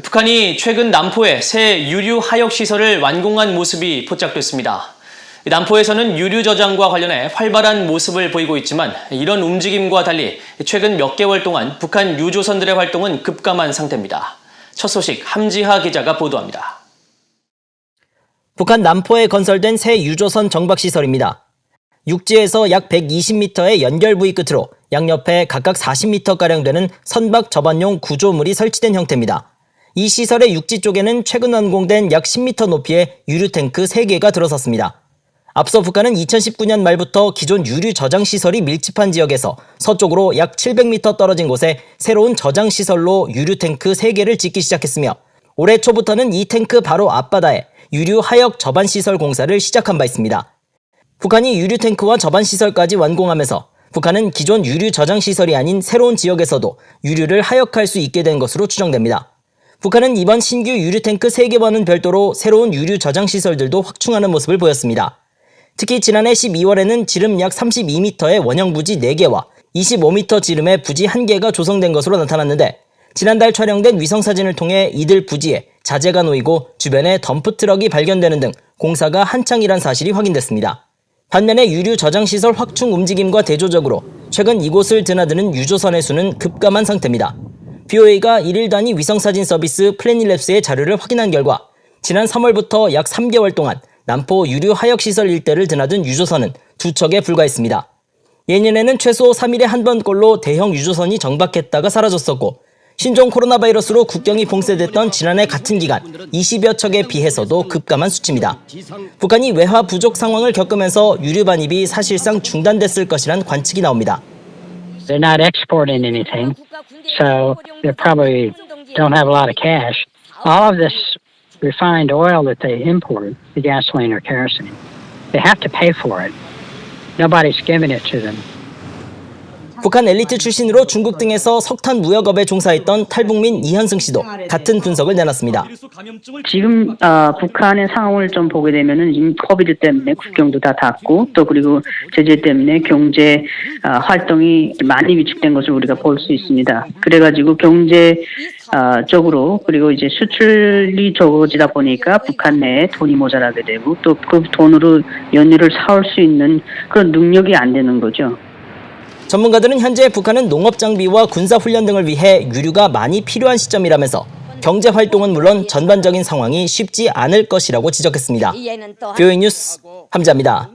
북한이 최근 남포에 새 유류 하역 시설을 완공한 모습이 포착됐습니다. 남포에서는 유류 저장과 관련해 활발한 모습을 보이고 있지만 이런 움직임과 달리 최근 몇 개월 동안 북한 유조선들의 활동은 급감한 상태입니다. 첫 소식 함지하 기자가 보도합니다. 북한 남포에 건설된 새 유조선 정박시설입니다. 육지에서 약 120m의 연결 부위 끝으로 양옆에 각각 40m가량 되는 선박 접안용 구조물이 설치된 형태입니다. 이 시설의 육지 쪽에는 최근 완공된 약 10m 높이의 유류 탱크 3개가 들어섰습니다. 앞서 북한은 2019년 말부터 기존 유류 저장 시설이 밀집한 지역에서 서쪽으로 약 700m 떨어진 곳에 새로운 저장 시설로 유류 탱크 3개를 짓기 시작했으며 올해 초부터는 이 탱크 바로 앞바다에 유류 하역 저반 시설 공사를 시작한 바 있습니다. 북한이 유류 탱크와 저반 시설까지 완공하면서 북한은 기존 유류 저장 시설이 아닌 새로운 지역에서도 유류를 하역할 수 있게 된 것으로 추정됩니다. 북한은 이번 신규 유류 탱크 3개와는 별도로 새로운 유류 저장 시설들도 확충하는 모습을 보였습니다. 특히 지난해 12월에는 지름 약 32m의 원형 부지 4개와 25m 지름의 부지 1개가 조성된 것으로 나타났는데 지난달 촬영된 위성사진을 통해 이들 부지에 자재가 놓이고 주변에 덤프트럭이 발견되는 등 공사가 한창이란 사실이 확인됐습니다. 반면에 유류 저장시설 확충 움직임과 대조적으로 최근 이곳을 드나드는 유조선의 수는 급감한 상태입니다. BOA가 1일 단위 위성사진 서비스 플래닛랩스의 자료를 확인한 결과 지난 3월부터 약 3개월 동안 남포 유류 하역시설 일대를 드나든 유조선은 2척에 불과했습니다. 예년에는 최소 3일에 한 번꼴로 대형 유조선이 정박했다가 사라졌었고 신종 코로나 바이러스로 국경이 봉쇄됐던 지난해 같은 기간 20여 척에 비해서도 급감한 수치입니다. 북한이 외화 부족 상황을 겪으면서 유류 반입이 사실상 중단됐을 것이란 관측이 나옵니다. They're not exporting anything, so they probably don't have a lot of cash. All of this refined oil that they import, the gasoline or kerosene, they have to pay for it. Nobody's giving it to them. 북한 엘리트 출신으로 중국 등에서 석탄 무역업에 종사했던 탈북민 이현승 씨도 같은 분석을 내놨습니다. 지금 북한의 상황을 좀 보게 되면은 코비드 때문에 국경도 다 닫고 또 그리고 제재 때문에 경제 활동이 많이 위축된 것을 우리가 볼 수 있습니다. 그래가지고 경제 적으로 그리고 이제 수출이 적어지다 보니까 북한 내에 돈이 모자라게 되고 또 그 돈으로 연료를 사올 수 있는 그런 능력이 안 되는 거죠. 전문가들은 현재 북한은 농업장비와 군사훈련 등을 위해 유류가 많이 필요한 시점이라면서 경제활동은 물론 전반적인 상황이 쉽지 않을 것이라고 지적했습니다. BOA 뉴스 함지하입니다.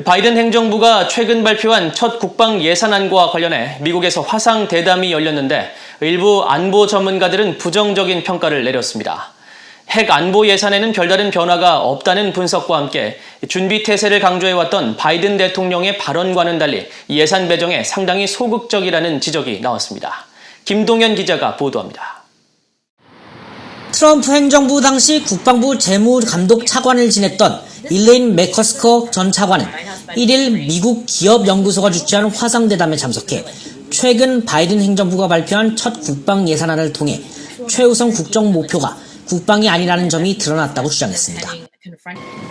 바이든 행정부가 최근 발표한 첫 국방 예산안과 관련해 미국에서 화상 대담이 열렸는데 일부 안보 전문가들은 부정적인 평가를 내렸습니다. 핵 안보 예산에는 별다른 변화가 없다는 분석과 함께 준비 태세를 강조해왔던 바이든 대통령의 발언과는 달리 예산 배정에 상당히 소극적이라는 지적이 나왔습니다. 김동현 기자가 보도합니다. 트럼프 행정부 당시 국방부 재무감독 차관을 지냈던 일레인 맥커스커 전 차관은 1일 미국 기업연구소가 주최한 화상대담에 참석해 최근 바이든 행정부가 발표한 첫 국방 예산안을 통해 최우선 국정 목표가 국방이 아니라는 점이 드러났다고 주장했습니다.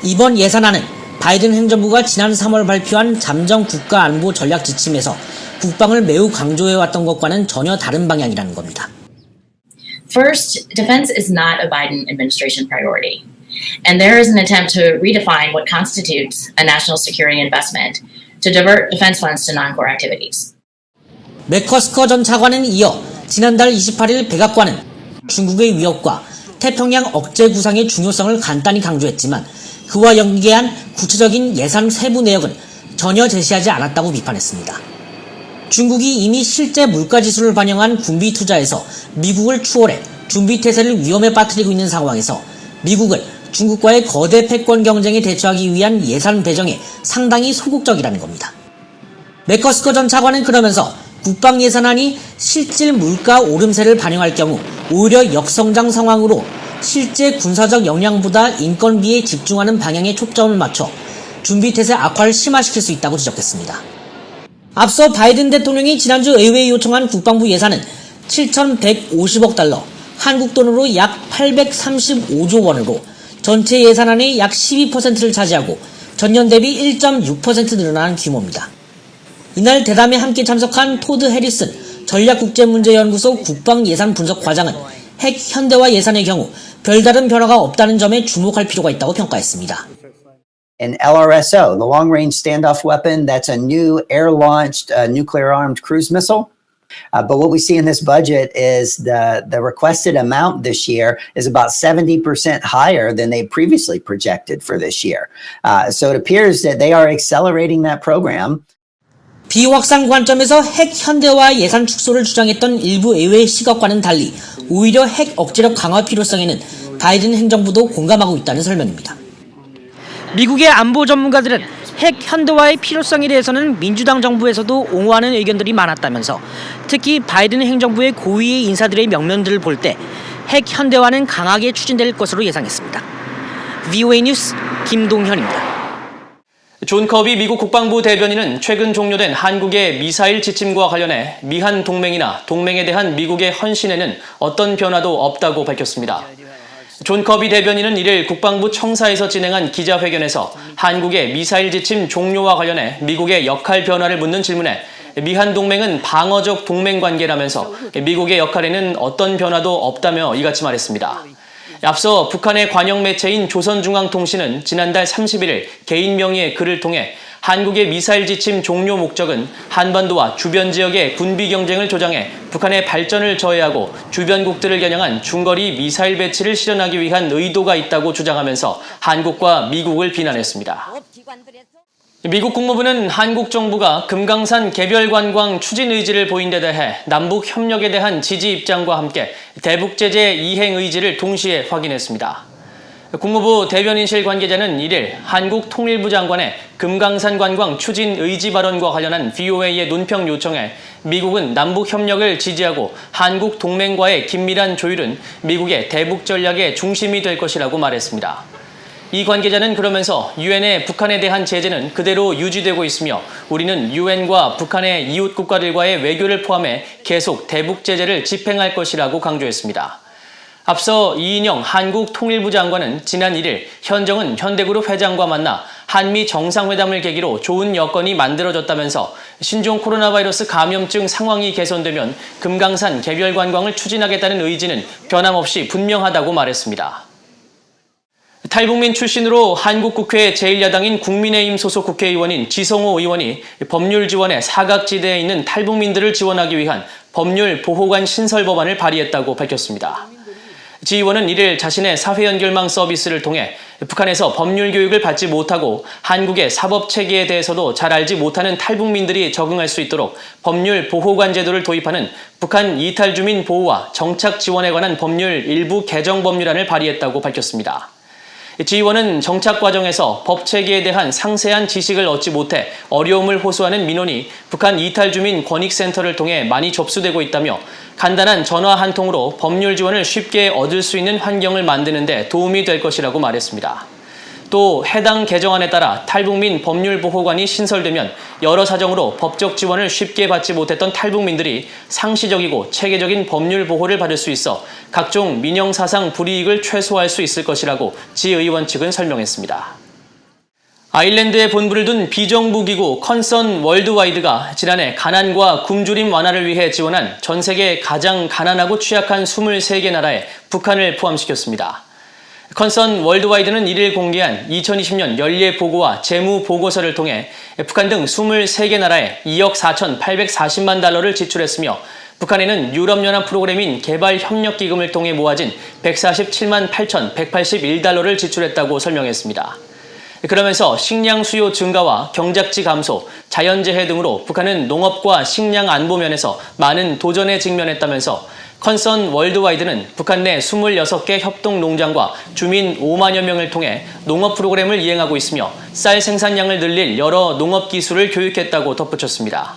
이번 예산안은 바이든 행정부가 지난 3월 발표한 잠정 국가안보 전략 지침에서 국방을 매우 강조해왔던 것과는 전혀 다른 방향이라는 겁니다. First, defense is not a Biden administration priority. And there is an attempt to redefine what constitutes a national security investment to divert defense funds to non-core activities. 맥커스커 전 차관은 이어 지난달 28일 백악관은 중국의 위협과 태평양 억제 구상의 중요성을 간단히 강조했지만 그와 연계한 구체적인 예산 세부 내역은 전혀 제시하지 않았다고 비판했습니다. 중국이 이미 실제 물가지수를 반영한 군비 투자에서 미국을 추월해 준비태세를 위험에 빠뜨리고 있는 상황에서 미국은 중국과의 거대 패권 경쟁에 대처하기 위한 예산 배정에 상당히 소극적이라는 겁니다. 맥커스커 전 차관은 그러면서 국방 예산안이 실질 물가 오름세를 반영할 경우 오히려 역성장 상황으로 실제 군사적 역량보다 인건비에 집중하는 방향에 초점을 맞춰 준비태세 악화를 심화시킬 수 있다고 지적했습니다. 앞서 바이든 대통령이 지난주 의회에 요청한 국방부 예산은 7,150억 달러, 한국 돈으로 약 835조 원으로 전체 예산안의 약 12%를 차지하고 전년 대비 1.6% 늘어난 규모입니다. 이날 대담에 함께 참석한 토드 해리슨 전략국제문제연구소 국방예산 분석과장은 핵 현대화 예산의 경우 별다른 변화가 없다는 점에 주목할 필요가 있다고 평가했습니다. An LRSO, the Long Range Standoff Weapon, that's a new air-launched nuclear-armed cruise missile. But what we see in this budget is the requested amount this year is about 70% higher than they previously projected for this year. So it appears that they are accelerating that program. 비확산 관점에서 핵 현대화 예산 축소를 주장했던 일부 의회 시각과는 달리 오히려 핵 억제력 강화 필요성에는 바이든 행정부도 공감하고 있다는 설명입니다. 미국의 안보 전문가들은 핵 현대화의 필요성에 대해서는 민주당 정부에서도 옹호하는 의견들이 많았다면서 특히 바이든 행정부의 고위의 인사들의 명령들을 볼 때 핵 현대화는 강하게 추진될 것으로 예상했습니다. VOA 뉴스 김동현입니다. 존 커비 미국 국방부 대변인은 최근 종료된 한국의 미사일 지침과 관련해 미한 동맹이나 동맹에 대한 미국의 헌신에는 어떤 변화도 없다고 밝혔습니다. 존 커비 대변인은 1일 국방부 청사에서 진행한 기자회견에서 한국의 미사일 지침 종료와 관련해 미국의 역할 변화를 묻는 질문에 미한 동맹은 방어적 동맹 관계라면서 미국의 역할에는 어떤 변화도 없다며 이같이 말했습니다. 앞서 북한의 관영 매체인 조선중앙통신은 지난달 31일 개인 명의의 글을 통해 한국의 미사일 지침 종료 목적은 한반도와 주변 지역의 군비 경쟁을 조장해 북한의 발전을 저해하고 주변국들을 겨냥한 중거리 미사일 배치를 실현하기 위한 의도가 있다고 주장하면서 한국과 미국을 비난했습니다. 미국 국무부는 한국 정부가 금강산 개별 관광 추진 의지를 보인 데 대해 남북 협력에 대한 지지 입장과 함께 대북 제재 이행 의지를 동시에 확인했습니다. 국무부 대변인실 관계자는 1일 한국 통일부 장관의 금강산 관광 추진 의지 발언과 관련한 VOA의 논평 요청에 미국은 남북 협력을 지지하고 한국 동맹과의 긴밀한 조율은 미국의 대북 전략의 중심이 될 것이라고 말했습니다. 이 관계자는 그러면서 유엔의 북한에 대한 제재는 그대로 유지되고 있으며 우리는 유엔과 북한의 이웃 국가들과의 외교를 포함해 계속 대북 제재를 집행할 것이라고 강조했습니다. 앞서 이인영 한국 통일부 장관은 지난 1일 현정은 현대그룹 회장과 만나 한미 정상회담을 계기로 좋은 여건이 만들어졌다면서 신종 코로나 바이러스 감염증 상황이 개선되면 금강산 개별 관광을 추진하겠다는 의지는 변함없이 분명하다고 말했습니다. 탈북민 출신으로 한국 국회 제1야당인 국민의힘 소속 국회의원인 지성호 의원이 법률 지원의 사각지대에 있는 탈북민들을 지원하기 위한 법률 보호관 신설 법안을 발의했다고 밝혔습니다. 지 의원은 1일 자신의 사회연결망 서비스를 통해 북한에서 법률 교육을 받지 못하고 한국의 사법 체계에 대해서도 잘 알지 못하는 탈북민들이 적응할 수 있도록 법률 보호관 제도를 도입하는 북한 이탈 주민 보호와 정착 지원에 관한 법률 일부 개정 법률안을 발의했다고 밝혔습니다. 지 의원은 정착 과정에서 법 체계에 대한 상세한 지식을 얻지 못해 어려움을 호소하는 민원이 북한 이탈 주민 권익센터를 통해 많이 접수되고 있다며 간단한 전화 한 통으로 법률 지원을 쉽게 얻을 수 있는 환경을 만드는 데 도움이 될 것이라고 말했습니다. 또 해당 개정안에 따라 탈북민 법률보호관이 신설되면 여러 사정으로 법적 지원을 쉽게 받지 못했던 탈북민들이 상시적이고 체계적인 법률 보호를 받을 수 있어 각종 민영사상 불이익을 최소화할 수 있을 것이라고 지 의원 측은 설명했습니다. 아일랜드에 본부를 둔 비정부 기구 컨선 월드와이드가 지난해 가난과 굶주림 완화를 위해 지원한 전 세계 가장 가난하고 취약한 23개 나라에 북한을 포함시켰습니다. 컨선 월드와이드는 1일 공개한 2020년 연례 보고와 재무 보고서를 통해 북한 등 23개 나라에 2억 4,840만 달러를 지출했으며 북한에는 유럽연합 프로그램인 개발협력기금을 통해 모아진 147만 8,181달러를 지출했다고 설명했습니다. 그러면서 식량 수요 증가와 경작지 감소, 자연재해 등으로 북한은 농업과 식량 안보 면에서 많은 도전에 직면했다면서 컨선 월드와이드는 북한 내 26개 협동 농장과 주민 5만여 명을 통해 농업 프로그램을 이행하고 있으며 쌀 생산량을 늘릴 여러 농업 기술을 교육했다고 덧붙였습니다.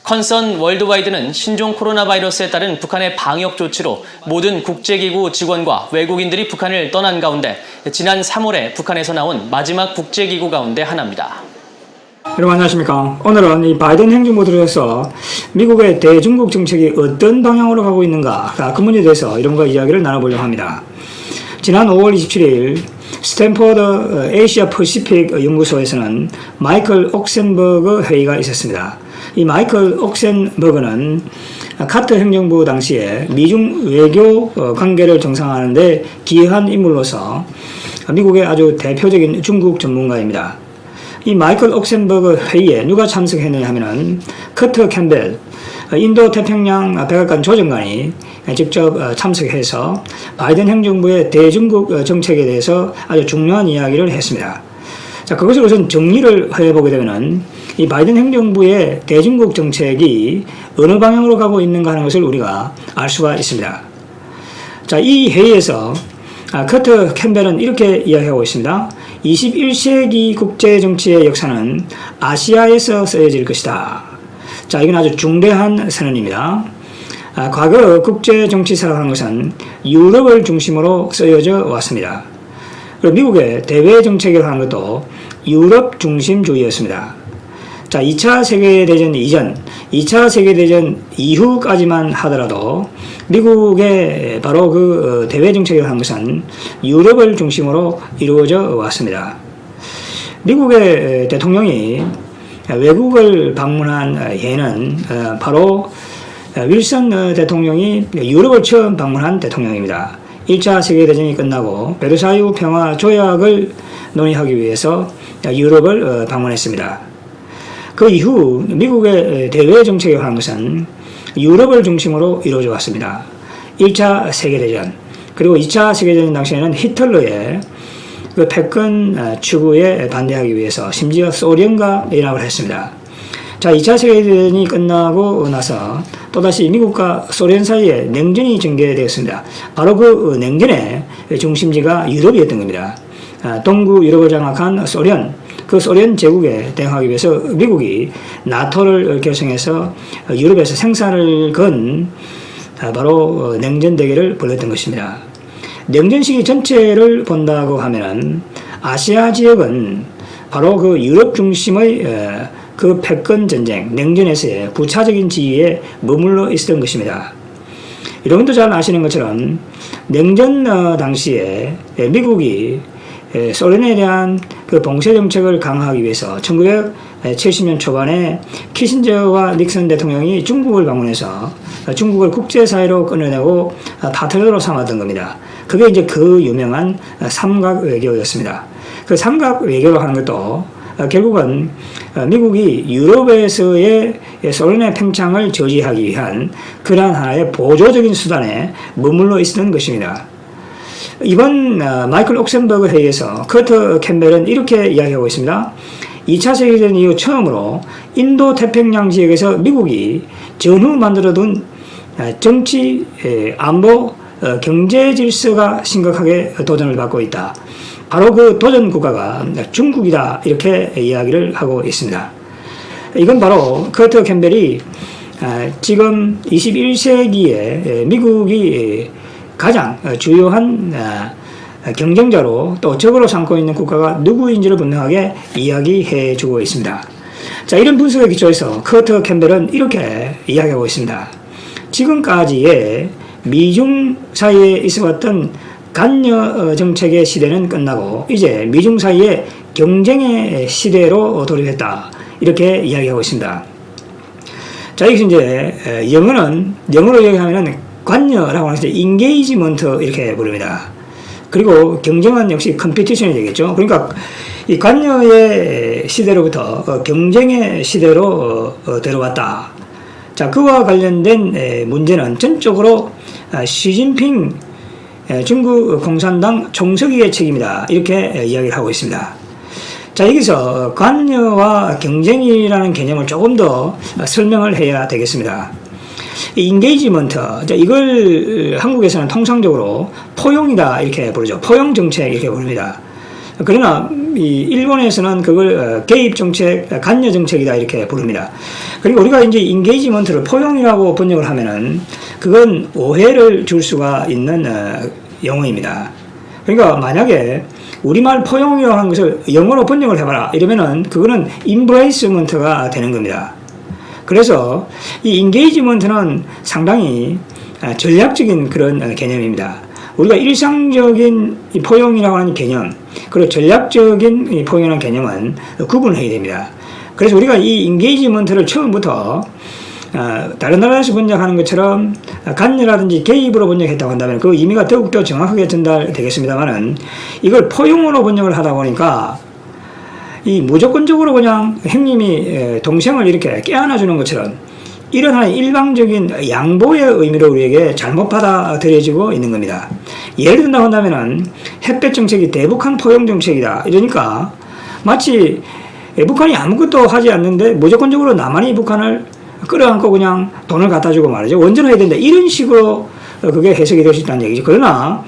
컨선 월드와이드는 신종 코로나 바이러스에 따른 북한의 방역 조치로 모든 국제기구 직원과 외국인들이 북한을 떠난 가운데 지난 3월에 북한에서 나온 마지막 국제기구 가운데 하나입니다. 여러분 안녕하십니까. 오늘은 이 바이든 행정부 들어서 미국의 대중국 정책이 어떤 방향으로 가고 있는가 그 문제에 대해서 이런과 이야기를 나눠보려고 합니다. 지난 5월 27일 스탠퍼드 에이시아 퍼시픽 연구소에서는 마이클 옥센버그 회의가 있었습니다. 이 마이클 옥센버그는 카터 행정부 당시에 미중 외교 관계를 정상화하는 데 기여한 인물로서 미국의 아주 대표적인 중국 전문가입니다. 이 마이클 옥센버그 회의에 누가 참석했느냐 하면은 커터 캠벨 인도 태평양 백악관 조정관이 직접 참석해서 바이든 행정부의 대중국 정책에 대해서 아주 중요한 이야기를 했습니다. 자, 그것을 우선 정리를 해보게 되면은 이 바이든 행정부의 대중국 정책이 어느 방향으로 가고 있는가 하는 것을 우리가 알 수가 있습니다. 자, 이 회의에서 커터 캠벨은 이렇게 이야기하고 있습니다. 21세기 국제 정치의 역사는 아시아에서 쓰여질 것이다. 자, 이건 아주 중대한 선언입니다. 과거 국제 정치사라는 것은 유럽을 중심으로 쓰여져 왔습니다. 그리고 미국의 대외 정책이라고 하는 것도 유럽 중심주의였습니다. 자, 2차 세계대전 이전, 2차 세계대전 이후까지만 하더라도 미국의 바로 그 대외 정책이라고 하는 것은 유럽을 중심으로 이루어져 왔습니다. 미국의 대통령이 외국을 방문한 예는 바로 윌슨 대통령이 유럽을 처음 방문한 대통령입니다. 1차 세계대전이 끝나고 베르사유 평화 조약을 논의하기 위해서 유럽을 방문했습니다. 그 이후 미국의 대외 정책이라고 하는 것은 유럽을 중심으로 이루어져 왔습니다. 1차 세계대전 그리고 2차 세계대전 당시에는 히틀러의 그 패권 추구에 반대하기 위해서 심지어 소련과 연합을 했습니다. 자, 2차 세계대전이 끝나고 나서 또다시 미국과 소련 사이에 냉전이 전개되었습니다. 바로 그 냉전의 중심지가 유럽이었던 겁니다. 동구 유럽을 장악한 소련, 그 소련 제국에 대항하기 위해서 미국이 나토를 결성해서 유럽에서 생산을 건 바로 냉전 대결을 벌였던 것입니다. 냉전 시기 전체를 본다고 하면은 아시아 지역은 바로 그 유럽 중심의 그 패권 전쟁, 냉전에서의 부차적인 지위에 머물러 있었던 것입니다. 여러분도 잘 아시는 것처럼 냉전 당시에 미국이 소련에 대한 그 봉쇄 정책을 강화하기 위해서 1970년 초반에 키신저와 닉슨 대통령이 중국을 방문해서 중국을 국제사회로 끌어내고 파트너로 삼았던 겁니다. 그게 이제 그 유명한 삼각 외교였습니다. 그 삼각 외교로 하는 것도 결국은 미국이 유럽에서의 소련의 팽창을 저지하기 위한 그러한 하나의 보조적인 수단에 머물러 있었던 것입니다. 이번 마이클 옥센버그 회의에서 커터 캠벨은 이렇게 이야기하고 있습니다. 2차 세계대전 이후 처음으로 인도 태평양 지역에서 미국이 전후 만들어둔 정치, 안보, 경제 질서가 심각하게 도전을 받고 있다. 바로 그 도전 국가가 중국이다. 이렇게 이야기를 하고 있습니다. 이건 바로 커터 캠벨이 지금 21세기에 미국이 가장 주요한 경쟁자로 또 적으로 삼고 있는 국가가 누구인지를 분명하게 이야기해 주고 있습니다. 자, 이런 분석에 기초해서 커터 캠벨은 이렇게 이야기하고 있습니다. 지금까지의 미중 사이에 있어왔던 간여 정책의 시대는 끝나고 이제 미중 사이의 경쟁의 시대로 돌입했다. 이렇게 이야기하고 있습니다. 자, 여기서 이제 영어로 이야기하면은 관여라고 하는 인게이지먼트 이렇게 부릅니다. 그리고 경쟁은 역시 컴피티션이 되겠죠. 그러니까 이 관여의 시대로부터 경쟁의 시대로 들어왔다. 자, 그와 관련된 문제는 전적으로 시진핑 중국 공산당 총서기의 책임이다. 이렇게 이야기를 하고 있습니다. 자, 여기서 관여와 경쟁이라는 개념을 조금 더 설명을 해야 되겠습니다. 인게이지먼트, 이걸 한국에서는 통상적으로 포용이다 이렇게 부르죠. 포용 정책 이렇게 부릅니다. 그러나 일본에서는 그걸 개입 정책, 관여 정책이다 이렇게 부릅니다. 그리고 우리가 이제 인게이지먼트를 포용이라고 번역을 하면은 그건 오해를 줄 수가 있는 용어입니다. 그러니까 만약에 우리말 포용이라고 하는 것을 영어로 번역을 해봐라 이러면은 그거는 인브레이스먼트가 되는 겁니다. 그래서 이 인게이지먼트는 상당히 전략적인 그런 개념입니다. 우리가 일상적인 이 포용이라고 하는 개념, 그리고 전략적인 이 포용이라는 개념은 구분을 해야 됩니다. 그래서 우리가 이 인게이지먼트를 처음부터 다른 나라에서 번역하는 것처럼 간여라든지 개입으로 번역했다고 한다면 그 의미가 더욱더 정확하게 전달되겠습니다만은 이걸 포용으로 번역을 하다 보니까 이 무조건적으로 그냥 형님이 동생을 이렇게 깨안아주는 것처럼 이런 하나의 일방적인 양보의 의미로 우리에게 잘못 받아들여지고 있는 겁니다. 예를 든다고 한다면은 햇볕 정책이 대북한 포용 정책이다. 이러니까 마치 북한이 아무것도 하지 않는데 무조건적으로 남한이 북한을 끌어안고 그냥 돈을 갖다 주고 말이죠. 원전해야 된다. 이런 식으로 그게 해석이 될 수 있다는 얘기죠. 그러나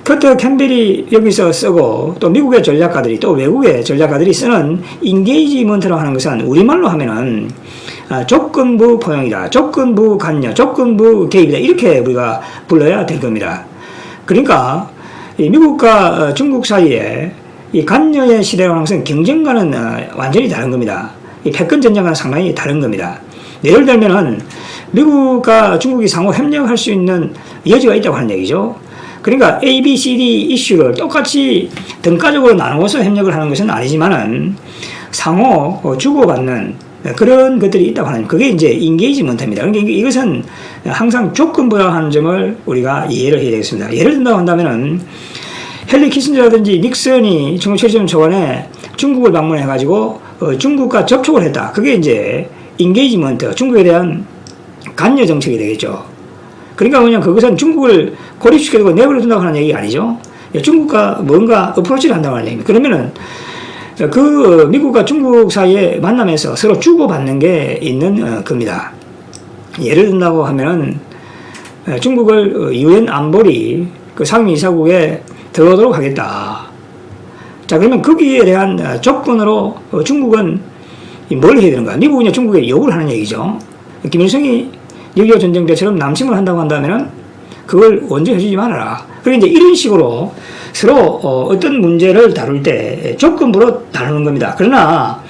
커터 캠벨이 여기서 쓰고 또 미국의 전략가들이 또 외국의 전략가들이 쓰는 인게이지먼트라고 하는 것은 우리말로 하면은 조건부 포용이다. 조건부 간여, 조건부 개입이다. 이렇게 우리가 불러야 될 겁니다. 그러니까 이 미국과 중국 사이에 이 간여의 시대라는 것은 경쟁과는 완전히 다른 겁니다. 이 패권 전쟁과는 상당히 다른 겁니다. 예를 들면은 미국과 중국이 상호 협력할 수 있는 여지가 있다고 하는 얘기죠. 그러니까 A, B, C, D 이슈를 똑같이 등가적으로 나누어서 협력을 하는 것은 아니지만은 상호 주고받는 그런 것들이 있다고 하는 그게 이제 인게이지먼트입니다. 그러니까 이것은 항상 조건부라는 점을 우리가 이해를 해야 되겠습니다. 예를 든다고 한다면은 헨리 키신저라든지 닉슨이 1970년 초반에 중국을 방문해가지고 중국과 접촉을 했다. 그게 이제 인게이지먼트, 중국에 대한 간여 정책이 되겠죠. 그러니까 그냥 그것은 중국을 고립시켜두고 내버려둔다고 하는 얘기가 아니죠. 중국과 뭔가 어프로치를 한다고 하는 얘기입니다. 그러면은 그 미국과 중국 사이에 만나면서 서로 주고받는 게 있는 겁니다. 예를 든다고 하면은 중국을 유엔 안보리 그 상임이사국에 들어오도록 하겠다. 자, 그러면 거기에 대한 조건으로 중국은 뭘 해야 되는가? 미국은 중국에 요구를 하는 얘기죠. 김일성이 6.25 전쟁 때처럼 남침을 한다고 한다면 그걸 원정해주지 말아라. 그러니까 이제 이런 식으로 서로 어떤 문제를 다룰 때 조건부로 다루는 겁니다. 그러나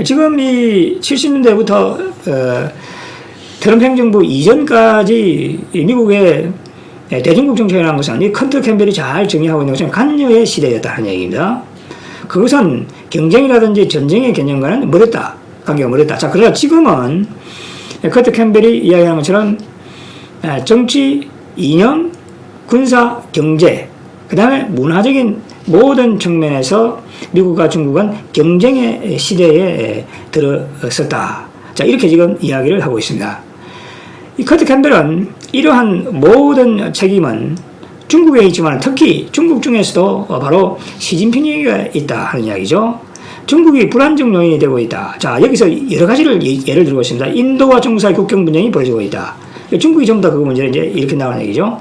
지금 이 70년대부터 트럼프 행정부 이전까지 미국의 대중국 정책이라는 것은 이 커터 캠벨이 잘 정의하고 있는 것은 간여의 시대였다는 얘기입니다. 그것은 경쟁이라든지 전쟁의 개념과는 멀었다. 관계가 멀었다. 자, 그러나 지금은 커터 캠벨이 이야기하는 것처럼 정치, 이념, 군사, 경제, 그 다음에 문화적인 모든 측면에서 미국과 중국은 경쟁의 시대에 들어섰다. 자, 이렇게 지금 이야기를 하고 있습니다. 이 커트 캠벨은 이러한 모든 책임은 중국에 있지만 특히 중국 중에서도 바로 시진핑에게 있다 하는 이야기죠. 중국이 불안정 요인이 되고 있다. 자, 여기서 여러 가지를 예를 들고 있습니다. 인도와 중국 사이 국경 분쟁이 벌어지고 있다. 중국이 전부 다 그 문제를 이제 이렇게 나오는 얘기죠.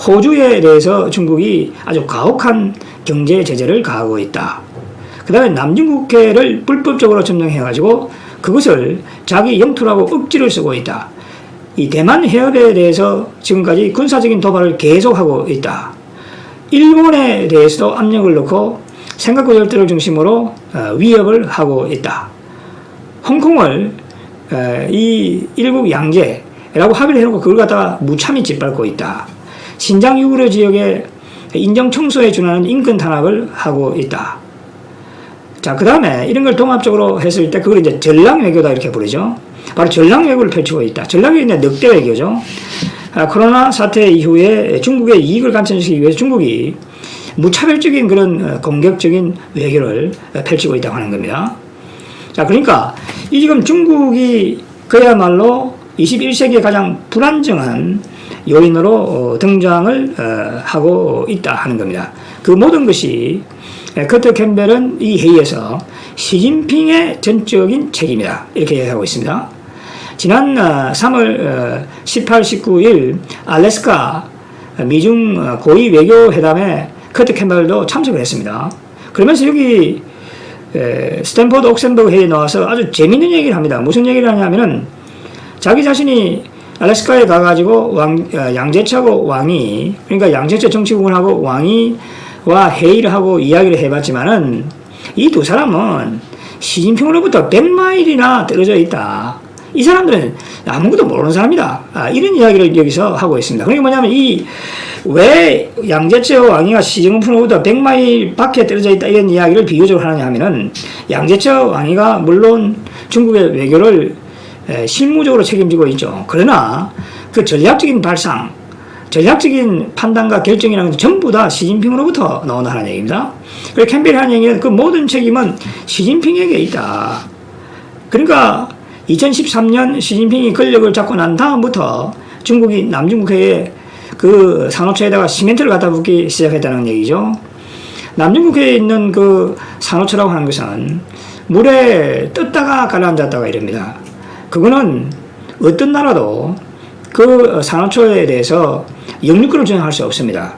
호주에 대해서 중국이 아주 가혹한 경제 제재를 가하고 있다. 그 다음에 남중국해를 불법적으로 점령해가지고 그것을 자기 영토라고 억지를 쓰고 있다. 이 대만 해협에 대해서 지금까지 군사적인 도발을 계속하고 있다. 일본에 대해서도 압력을 넣고 생각과 열도를 중심으로 위협을 하고 있다. 홍콩을 이 일국 양제라고 합의를 해놓고 그걸 갖다가 무참히 짓밟고 있다. 신장 유구르 지역의 인정 청소에 준하는 인권 탄압을 하고 있다. 자, 그 다음에 이런 걸 통합적으로 했을 때 그걸 이제 전략 외교다 이렇게 부르죠. 바로 전략 외교를 펼치고 있다. 전략 외교는 늑대 외교죠. 코로나 사태 이후에 중국의 이익을 감춰주기 위해서 중국이 무차별적인 그런 공격적인 외교를 펼치고 있다고 하는 겁니다. 자, 그러니까 이 지금 중국이 그야말로 21세기에 가장 불안정한 요인으로 등장을 하고 있다 하는 겁니다. 그 모든 것이 커터 캠벨은 이 회의에서 시진핑의 전적인 책임이다 이렇게 얘기하고 있습니다. 지난 3월 18, 19일 알래스카 미중 고위 외교회담에 커터 캠벨도 참석을 했습니다. 그러면서 여기 스탠포드 옥센버그 회의에 나와서 아주 재밌는 얘기를 합니다. 무슨 얘기를 하냐면은 자기 자신이 알래스카에 가가지고 양제차고 왕이, 그러니까 양제차 정치국원하고 왕이와 회의를 하고 이야기를 해봤지만은 이 두 사람은 시진핑으로부터 100마일이나 떨어져 있다. 이 사람들은 아무것도 모르는 사람이다. 이런 이야기를 여기서 하고 있습니다. 그러니까 뭐냐면 왜 양제차 왕이가 시진핑으로부터 100마일 밖에 떨어져 있다 이런 이야기를 비유적으로 하느냐 하면은 양제차 왕이가 물론 중국의 외교를 실무적으로 책임지고 있죠. 그러나 그 전략적인 발상, 전략적인 판단과 결정이라는 건 전부 다 시진핑으로부터 나온다는 얘기입니다. 그래서 캠벨이 하는 얘기는 그 모든 책임은 시진핑에게 있다. 그러니까 2013년 시진핑이 권력을 잡고 난 다음부터 중국이 남중국해에 그 산호초에다가 시멘트를 갖다 붓기 시작했다는 얘기죠. 남중국해에 있는 그 산호초라고 하는 것은 물에 떴다가 가라앉았다가 이럽니다. 그거는 어떤 나라도 그 산호초에 대해서 영유권을 주장할 수 없습니다.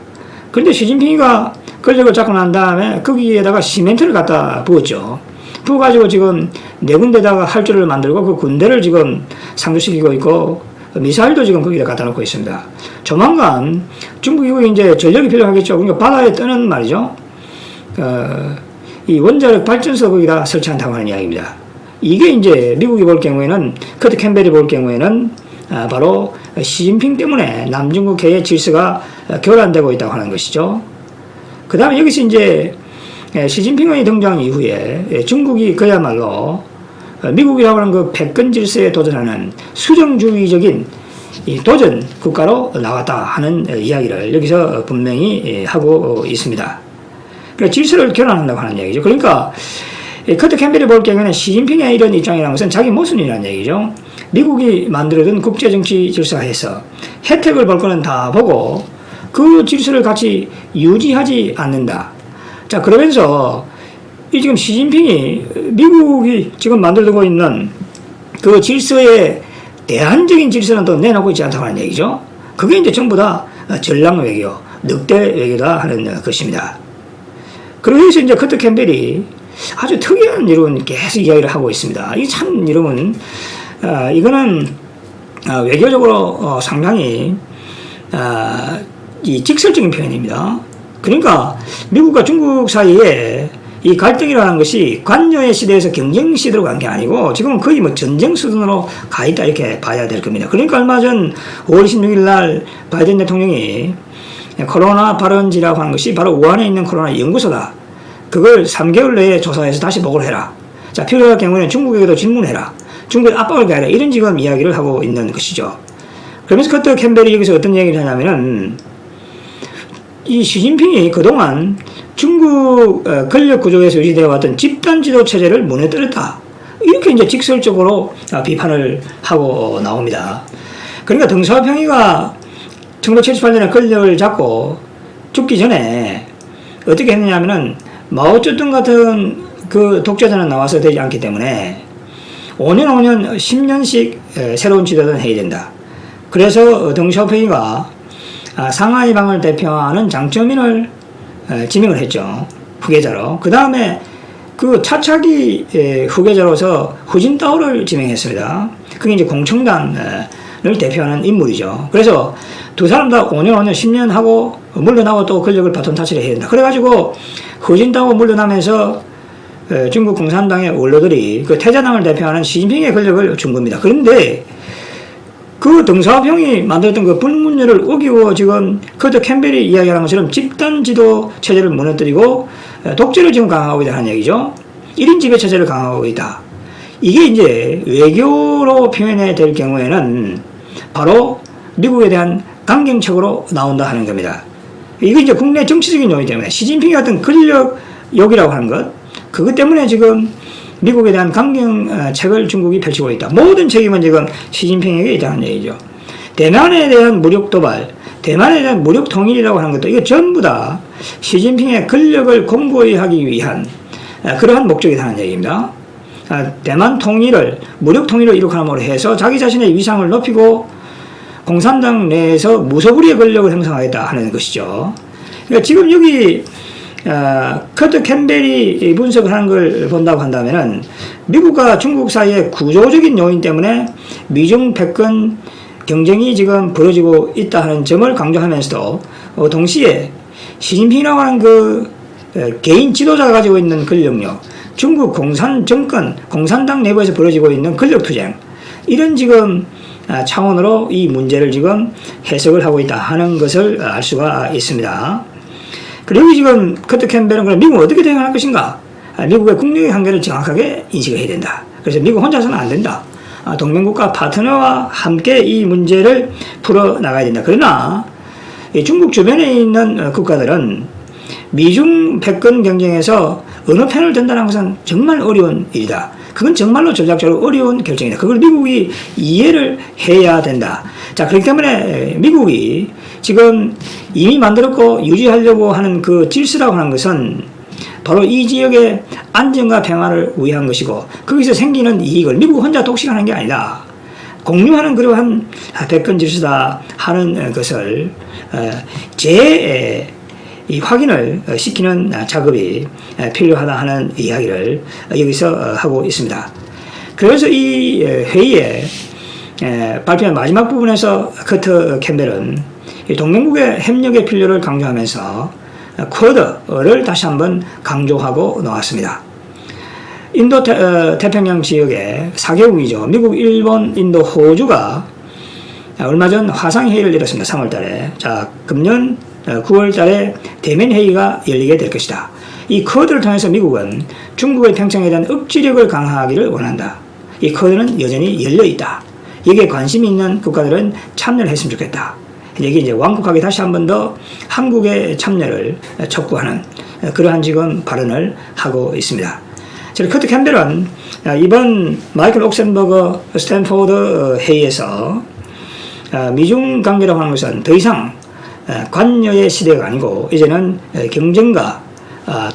그런데 시진핑이가 권력을 잡고 난 다음에 거기에다가 시멘트를 갖다 부었죠. 부어가지고 지금 네 군데다가 할주를 만들고 그 군대를 지금 상주시키고 있고 미사일도 지금 거기다 갖다 놓고 있습니다. 조만간 중국이 이제 전력이 필요하겠죠. 그러니까 바다에 뜨는 말이죠. 이 원자력 발전소 거기다 설치한다고 하는 이야기입니다. 이게 이제 미국이 볼 경우에는, 커트 캠벨이 볼 경우에는 바로 시진핑 때문에 남중국해의 질서가 교란되고 있다고 하는 것이죠. 그 다음에 여기서 이제 시진핑의 등장 이후에 중국이 그야말로 미국이라고 하는 그 패권 질서에 도전하는 수정주의적인 이 도전 국가로 나왔다 하는 이야기를 여기서 분명히 하고 있습니다. 그러니까 질서를 교란한다고 하는 얘기죠. 그러니까 커트 캠벨이 볼 경우에는 시진핑의 이런 입장이라는 것은 자기 모순이라는 얘기죠. 미국이 만들어둔 국제정치 질서에서 혜택을 볼 거는 다 보고 그 질서를 같이 유지하지 않는다. 자, 그러면서 이 지금 시진핑이 미국이 지금 만들고 있는 그 질서의 대안적인 질서는 또 내놓고 있지 않다고 하는 얘기죠. 그게 이제 전부 다 전략 외교, 늑대 외교다 하는 것입니다. 그래서 이제 커트 캠벨이 아주 특이한 이론 계속 이야기를 하고 있습니다. 이 참 이름은 이거는 외교적으로 상당히 이 직설적인 표현입니다. 그러니까 미국과 중국 사이에 이 갈등이라는 것이 관여의 시대에서 경쟁 시대로 간 게 아니고 지금은 거의 뭐 전쟁 수준으로 가 있다 이렇게 봐야 될 겁니다. 그러니까 얼마 전 5월 26일 날 바이든 대통령이 코로나 발원지라고 하는 것이 바로 우한에 있는 코로나 연구소다. 그걸 3개월 내에 조사해서 다시 보고를 해라. 자, 필요할 경우에는 중국에게도 질문해라. 중국에 압박을 가해라. 이런 지금 이야기를 하고 있는 것이죠. 그러면서 커트 캠벨이 여기서 어떤 얘기를 하냐면은 이 시진핑이 그동안 중국 권력 구조에서 유지되어 왔던 집단 지도 체제를 무너뜨렸다. 이렇게 이제 직설적으로 비판을 하고 나옵니다. 그러니까 덩샤오평이가 1978년에 권력을 잡고 죽기 전에 어떻게 했느냐면은 마오쩌둥 같은 그 독재자는 나와서 되지 않기 때문에 5년 10년씩 새로운 지도자는 해야 된다. 그래서 덩샤오평이가 상하이방을 대표하는 장쩌민을 지명을 했죠. 후계자로. 그 다음에 그 차차기 후계자로서 후진타오를 지명했습니다. 그게 이제 공청단을 대표하는 인물이죠. 그래서 두 사람 다 5년 10년 하고 물러나고 또 권력을 바톤 타치를 해야 된다. 그래가지고 후진타오 물러나면서 중국 공산당의 원로들이 그 태자당을 대표하는 시진핑의 권력을 준 겁니다. 그런데 그 덩샤오평이 만들었던 그 불문율을 어기고 지금 커트 캠벨이 이야기하는 것처럼 집단 지도 체제를 무너뜨리고 독재를 지금 강화하고 있다는 얘기죠. 1인 지배 체제를 강화하고 있다. 이게 이제 외교로 표현해야 될 경우에는 바로 미국에 대한 강경책으로 나온다 하는 겁니다. 이게 이제 국내 정치적인 요인 때문에 시진핑이 같은 권력욕이라고 하는 것, 그것 때문에 지금 미국에 대한 강경책을 중국이 펼치고 있다. 모든 책임은 지금 시진핑에게 있다는 얘기죠. 대만에 대한 무력 도발, 대만에 대한 무력 통일이라고 하는 것도 이거 전부 다 시진핑의 권력을 공고히 하기 위한 그러한 목적이 있다는 얘기입니다. 대만 통일을 무력 통일을 이룩함으로 해서 자기 자신의 위상을 높이고 공산당 내에서 무소불위의 권력을 형성하겠다 하는 것이죠. 그러니까 지금 여기 커트 캠벨이 분석을 하는 걸 본다고 한다면은 미국과 중국 사이의 구조적인 요인 때문에 미중 패권 경쟁이 지금 벌어지고 있다 하는 점을 강조하면서도 동시에 시진핑이라고 하는 그 개인 지도자가 가지고 있는 권력력, 중국 공산 정권, 공산당 내부에서 벌어지고 있는 권력투쟁, 이런 지금 차원으로 이 문제를 지금 해석을 하고 있다 하는 것을 알 수가 있습니다. 그리고 지금 커트 캠벨은 그럼 미국은 어떻게 대응할 것인가? 미국의 국력의 한계를 정확하게 인식을 해야 된다. 그래서 미국 혼자서는 안 된다. 동맹국가 파트너와 함께 이 문제를 풀어나가야 된다. 그러나 중국 주변에 있는 국가들은 미중 패권 경쟁에서 어느 편을 든다는 것은 정말 어려운 일이다. 그건 정말로 전략적으로 어려운 결정이다. 그걸 미국이 이해를 해야 된다. 자, 그렇기 때문에 미국이 지금 이미 만들었고 유지하려고 하는 그 질서라고 하는 것은 바로 이 지역의 안정과 평화를 위한 것이고 거기서 생기는 이익을 미국 혼자 독식하는 게 아니다. 공유하는 그러한 패권 질서다 하는 것을 이 확인을 시키는 작업이 필요하다 하는 이야기를 여기서 하고 있습니다. 그래서 이 회의에 발표한 마지막 부분에서 커트 캠벨은 동맹국의 협력의 필요를 강조하면서 쿼드를 다시 한번 강조하고 나왔습니다. 인도 태평양 지역의 4개국이죠. 미국, 일본, 인도, 호주가 얼마 전 화상회의를 열었습니다. 3월 달에. 자, 금년 9월 달에 대면 회의가 열리게 될 것이다. 이 쿼드를 통해서 미국은 중국의 평창에 대한 억지력을 강화하기를 원한다. 이 쿼드는 여전히 열려 있다. 여기에 관심이 있는 국가들은 참여를 했으면 좋겠다. 여기 이제 완곡하게 다시 한 번 더 한국의 참여를 촉구하는 그러한 지금 발언을 하고 있습니다. 커트 캠벨은 이번 마이클 옥센버거 스탠포드 회의에서 미중 관계라고 하는 것은 더 이상 관여의 시대가 아니고 이제는 경쟁과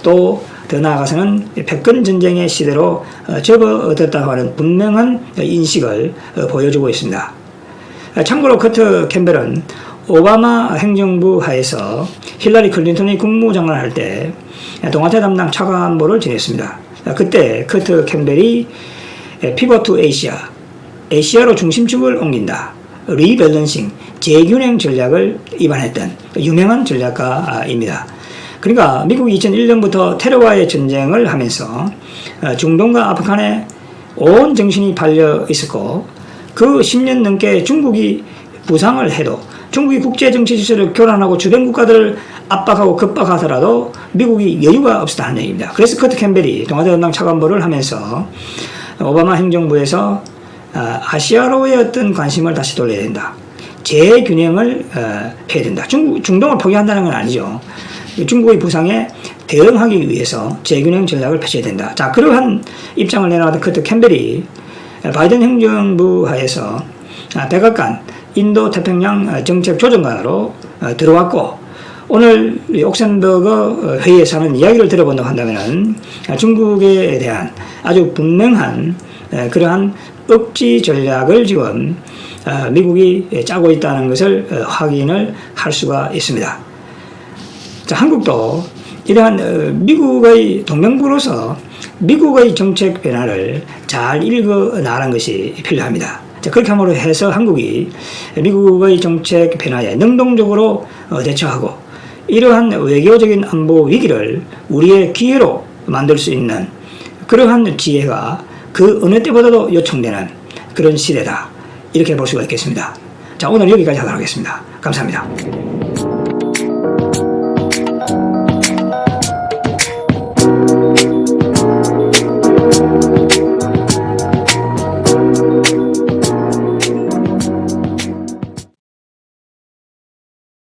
또 더 나아가서는 패권 전쟁의 시대로 접어들었다고 하는 분명한 인식을 보여주고 있습니다. 참고로 커트 캠벨은 오바마 행정부 하에서 힐러리 클린턴이 국무장관을 할 때 동아태 담당 차관보를 지냈습니다. 그때 커트 캠벨이 피벗 투 아시아로 중심축을 옮긴다. 리밸런싱, 재균형 전략을 입안했던 유명한 전략가입니다. 그러니까 미국이 2001년부터 테러와의 전쟁을 하면서 중동과 아프간에 온 정신이 팔려 있었고 그 10년 넘게 중국이 부상을 해도 중국이 국제정치 질서를 교란하고 주변 국가들을 압박하고 급박하더라도 미국이 여유가 없었다는 얘기입니다. 그래서 커트 캠벨이 동아대 담당 차관보를 하면서 오바마 행정부에서 아시아로의 어떤 관심을 다시 돌려야 된다. 재균형을 해야 된다. 중동을 포기한다는 건 아니죠. 중국의 부상에 대응하기 위해서 재균형 전략을 펼쳐야 된다. 자, 그러한 입장을 내놓았던 커트 캠벨이 바이든 행정부 하에서 백악관 인도 태평양 정책 조정관으로 들어왔고 오늘 옥센버거 회의에서 하는 이야기를 들어본다고 한다면 중국에 대한 아주 분명한 그러한 억지 전략을 지금 미국이 짜고 있다는 것을 확인을 할 수가 있습니다. 자, 한국도 이러한 미국의 동맹국으로서 미국의 정책 변화를 잘 읽어 나가는 것이 필요합니다. 자, 그렇게 함으로 해서 한국이 미국의 정책 변화에 능동적으로 대처하고 이러한 외교적인 안보 위기를 우리의 기회로 만들 수 있는 그러한 지혜가 그 어느 때보다도 요청되는 그런 시대다. 이렇게 볼 수가 있겠습니다. 자, 오늘 여기까지 하도록 하겠습니다. 감사합니다.